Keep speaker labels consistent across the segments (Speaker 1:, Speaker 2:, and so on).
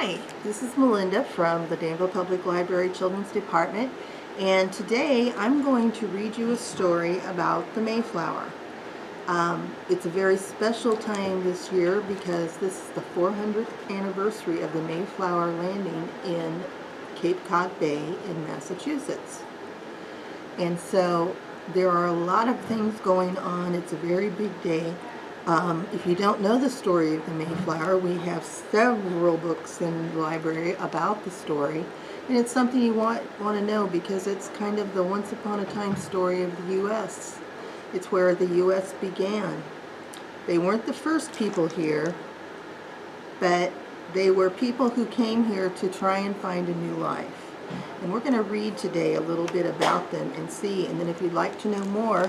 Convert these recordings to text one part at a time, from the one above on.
Speaker 1: Hi, this is Melinda from the Danville Public Library Children's Department, and today I'm going to read you a story about the Mayflower. It's a very special time this year because this is the 400th anniversary of the Mayflower landing in Cape Cod Bay in Massachusetts. And so there are a lot of things going on. It's a very big day. If you don't know the story of the Mayflower, we have several books in the library about the story, and it's something you want to know because it's kind of the once upon a time story of the U.S. It's where the U.S. began. They weren't the first people here, but they were people who came here to try and find a new life. And we're going to read today a little bit about them and see, and then if you'd like to know more,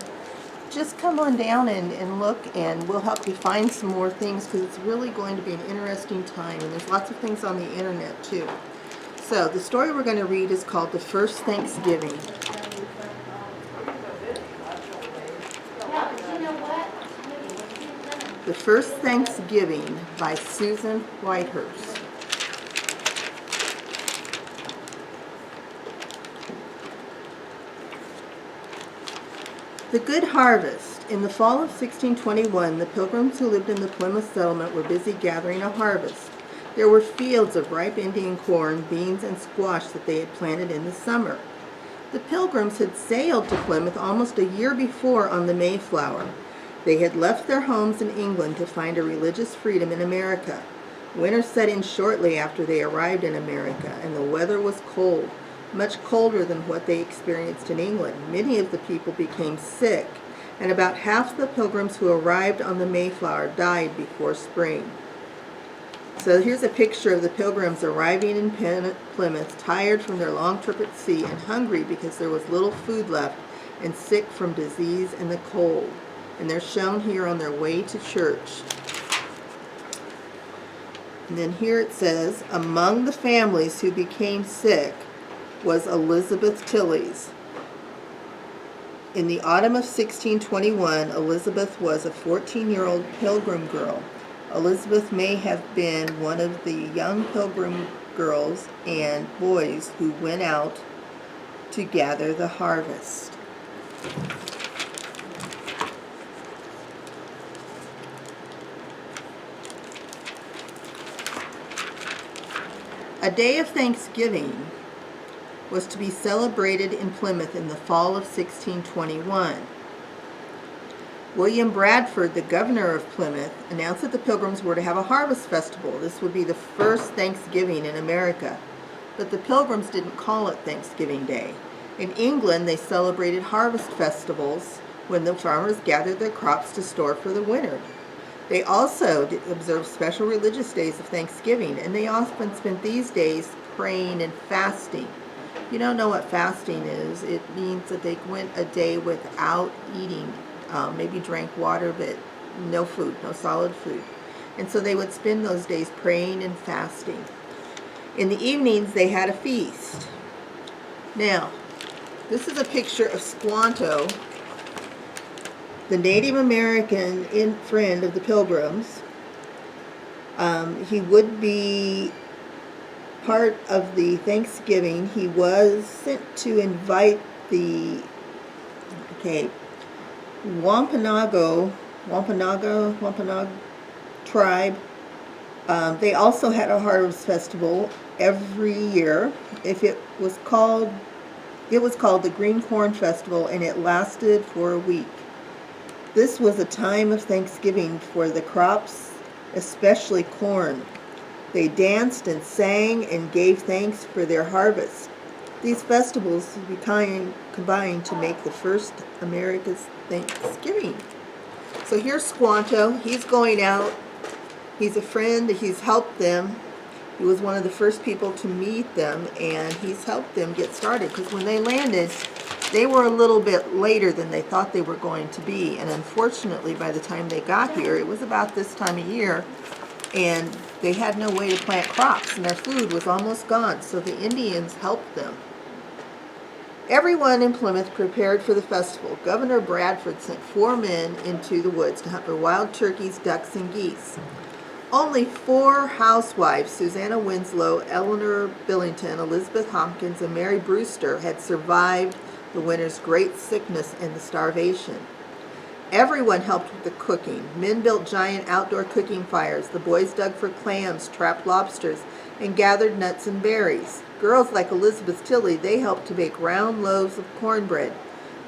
Speaker 1: just come on down and look, and we'll help you find some more things because it's really going to be an interesting time, and there's lots of things on the internet too. So the story we're going to read is called The First Thanksgiving. The First Thanksgiving by Susan Whitehurst. The Good Harvest. In the fall of 1621, the Pilgrims who lived in the Plymouth settlement were busy gathering a harvest. There were fields of ripe Indian corn, beans, and squash that they had planted in the summer. The Pilgrims had sailed to Plymouth almost a year before on the Mayflower. They had left their homes in England to find a religious freedom in America. Winter set in shortly after they arrived in America, and the weather was cold. Much colder than what they experienced in England. Many of the people became sick, and about half the Pilgrims who arrived on the Mayflower died before spring. So here's a picture of the Pilgrims arriving in Plymouth, tired from their long trip at sea and hungry because there was little food left, and sick from disease and the cold. And they're shown here on their way to church. And then here it says, among the families who became sick was Elizabeth Tilley's. In the autumn of 1621, Elizabeth was a 14-year-old Pilgrim girl. Elizabeth may have been one of the young Pilgrim girls and boys who went out to gather the harvest. A day of Thanksgiving was to be celebrated in Plymouth in the fall of 1621. William Bradford, the governor of Plymouth, announced that the Pilgrims were to have a harvest festival. This would be the first Thanksgiving in America. But the Pilgrims didn't call it Thanksgiving Day. In England, they celebrated harvest festivals when the farmers gathered their crops to store for the winter. They also observed special religious days of Thanksgiving, and they often spent these days praying and fasting. If you don't know what fasting is, it means that they went a day without eating, maybe drank water, but no food, no solid food. And so they would spend those days praying and fasting. In the evenings, they had a feast. Now, this is a picture of Squanto, the Native American friend of the Pilgrims. He would be part of the Thanksgiving. He was sent to invite the Wampanoag tribe. They also had a harvest festival every year. It was called the Green Corn Festival, and it lasted for a week. This was a time of Thanksgiving for the crops, especially corn. They danced and sang and gave thanks for their harvest. These festivals combined to make the first America's Thanksgiving. So here's Squanto. He's going out. He's a friend. He's helped them. He was one of the first people to meet them, and he's helped them get started because when they landed, they were a little bit later than they thought they were going to be. And unfortunately, by the time they got here, it was about this time of year, and they had no way to plant crops, and their food was almost gone, so the Indians helped them. Everyone in Plymouth prepared for the festival. Governor Bradford sent 4 men into the woods to hunt for wild turkeys, ducks, and geese. Only 4 housewives, Susanna Winslow, Eleanor Billington, Elizabeth Hopkins, and Mary Brewster, had survived the winter's great sickness and the starvation. Everyone helped with the cooking. Men built giant outdoor cooking fires. The boys dug for clams, trapped lobsters, and gathered nuts and berries. Girls like Elizabeth Tilley, they helped to bake round loaves of cornbread.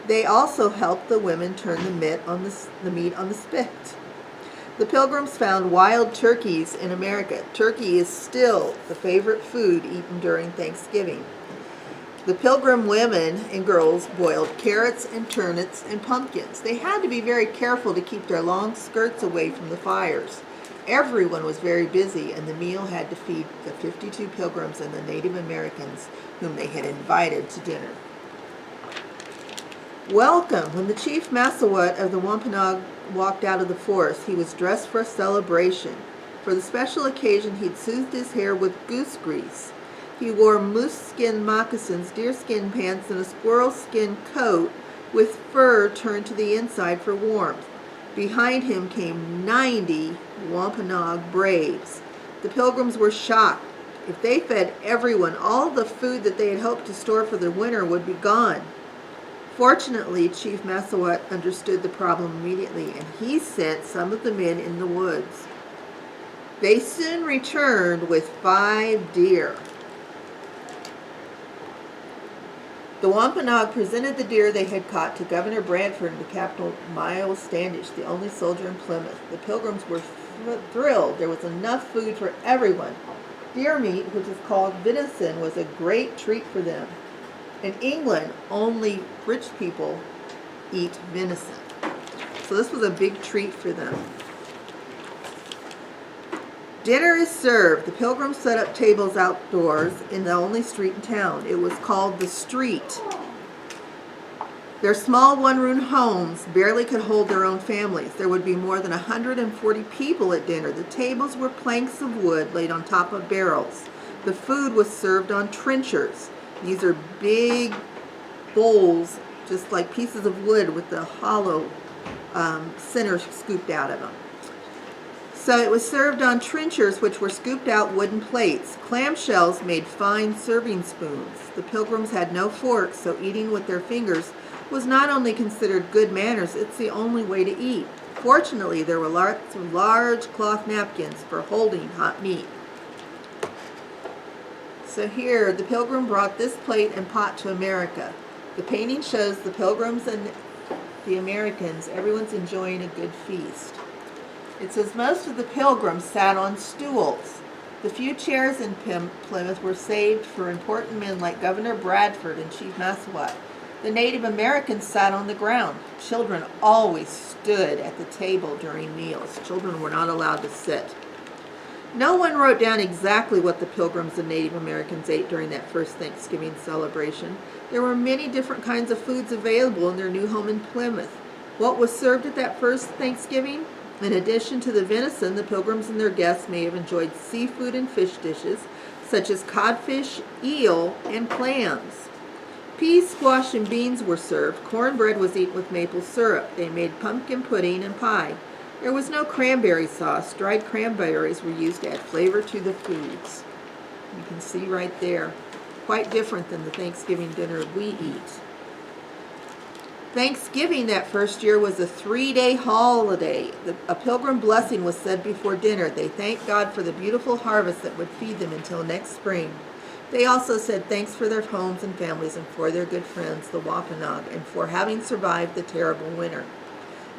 Speaker 1: They also helped the women turn the meat on the spit. The Pilgrims found wild turkeys in America. Turkey is still the favorite food eaten during Thanksgiving. The Pilgrim women and girls boiled carrots and turnips and pumpkins. They had to be very careful to keep their long skirts away from the fires. Everyone was very busy, and the meal had to feed the 52 Pilgrims and the Native Americans whom they had invited to dinner. Welcome. When the chief Massawat of the Wampanoag walked out of the forest, he was dressed for a celebration. For the special occasion, he'd soothed his hair with goose grease. He wore moose-skin moccasins, deerskin pants, and a squirrel-skin coat with fur turned to the inside for warmth. Behind him came 90 Wampanoag braves. The Pilgrims were shocked. If they fed everyone, all the food that they had hoped to store for the winter would be gone. Fortunately, Chief Massawat understood the problem immediately, and he sent some of the men in the woods. They soon returned with 5 deer. The Wampanoag presented the deer they had caught to Governor Bradford and to Captain Miles Standish, the only soldier in Plymouth. The Pilgrims were thrilled. There was enough food for everyone. Deer meat, which is called venison, was a great treat for them. In England, only rich people eat venison. So this was a big treat for them. Dinner is served. The Pilgrims set up tables outdoors in the only street in town. It was called the Street. Their small one-room homes barely could hold their own families. There would be more than 140 people at dinner. The tables were planks of wood laid on top of barrels. The food was served on trenchers. These are big bowls, just like pieces of wood with the hollow center scooped out of them. So it was served on trenchers, which were scooped out wooden plates. Clamshells made fine serving spoons. The Pilgrims had no forks, so eating with their fingers was not only considered good manners, it's the only way to eat. Fortunately, there were lots of large cloth napkins for holding hot meat. So here, the Pilgrim brought this plate and pot to America. The painting shows the Pilgrims and the Americans. Everyone's enjoying a good feast. It says most of the Pilgrims sat on stools. The few chairs in Plymouth were saved for important men like Governor Bradford and Chief Massawat. The Native Americans sat on the ground. Children always stood at the table during meals. Children were not allowed to sit. No one wrote down exactly what the Pilgrims and Native Americans ate during that first Thanksgiving celebration. There were many different kinds of foods available in their new home in Plymouth. What was served at that first Thanksgiving? In addition to the venison, the Pilgrims and their guests may have enjoyed seafood and fish dishes, such as codfish, eel, and clams. Peas, squash, and beans were served. Cornbread was eaten with maple syrup. They made pumpkin pudding and pie. There was no cranberry sauce. Dried cranberries were used to add flavor to the foods. You can see right there, quite different than the Thanksgiving dinner we eat. Thanksgiving that first year was a 3-day holiday. A Pilgrim blessing was said before dinner. They thanked God for the beautiful harvest that would feed them until next spring. They also said thanks for their homes and families and for their good friends, the Wampanoag, and for having survived the terrible winter.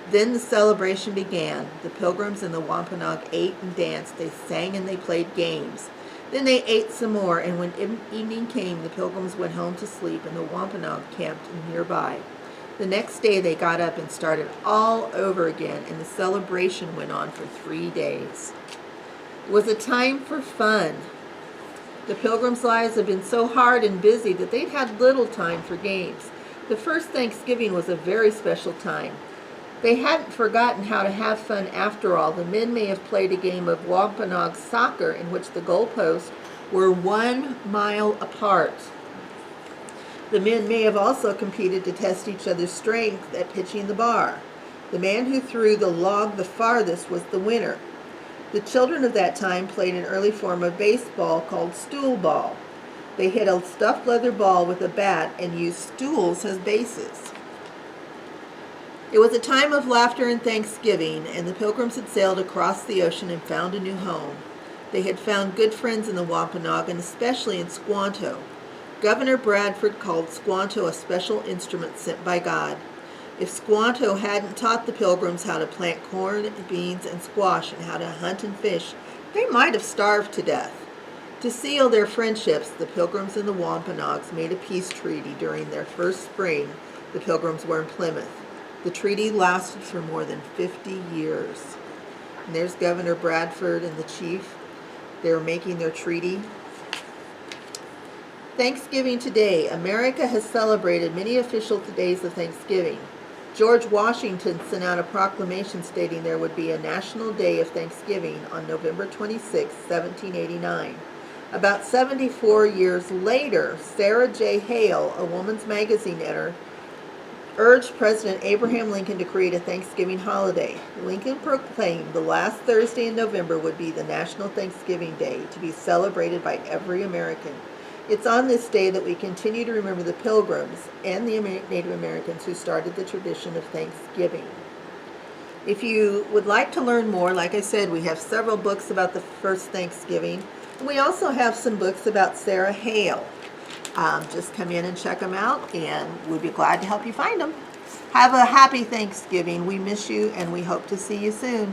Speaker 1: Then the celebration began. The Pilgrims and the Wampanoag ate and danced. They sang and they played games. Then they ate some more, and when evening came, the Pilgrims went home to sleep, and the Wampanoag camped nearby. The next day they got up and started all over again, and the celebration went on for 3 days. It was a time for fun. The Pilgrims' lives had been so hard and busy that they'd had little time for games. The first Thanksgiving was a very special time. They hadn't forgotten how to have fun after all. The men may have played a game of Wampanoag soccer in which the goalposts were 1 mile apart. The men may have also competed to test each other's strength at pitching the bar. The man who threw the log the farthest was the winner. The children of that time played an early form of baseball called stool ball. They hit a stuffed leather ball with a bat and used stools as bases. It was a time of laughter and thanksgiving, and the Pilgrims had sailed across the ocean and found a new home. They had found good friends in the Wampanoag, and especially in Squanto. Governor Bradford called Squanto a special instrument sent by God. If Squanto hadn't taught the Pilgrims how to plant corn, beans, and squash and how to hunt and fish, they might have starved to death. To seal their friendships, the Pilgrims and the Wampanoags made a peace treaty during their first spring the Pilgrims were in Plymouth. The treaty lasted for more than 50 years. And there's Governor Bradford and the chief. They're making their treaty. Thanksgiving today. America has celebrated many official days of Thanksgiving. George Washington sent out a proclamation stating there would be a national day of Thanksgiving on November 26, 1789. About 74 years later, Sarah J. Hale, a Woman's Magazine editor, urged President Abraham Lincoln to create a Thanksgiving holiday. Lincoln proclaimed the last Thursday in November would be the National Thanksgiving Day, to be celebrated by every American. It's on this day that we continue to remember the Pilgrims and the Native Americans who started the tradition of Thanksgiving. If you would like to learn more, like I said, we have several books about the first Thanksgiving. And we also have some books about Sarah Hale. Just come in and check them out, and we'd be glad to help you find them. Have a happy Thanksgiving. We miss you, and we hope to see you soon.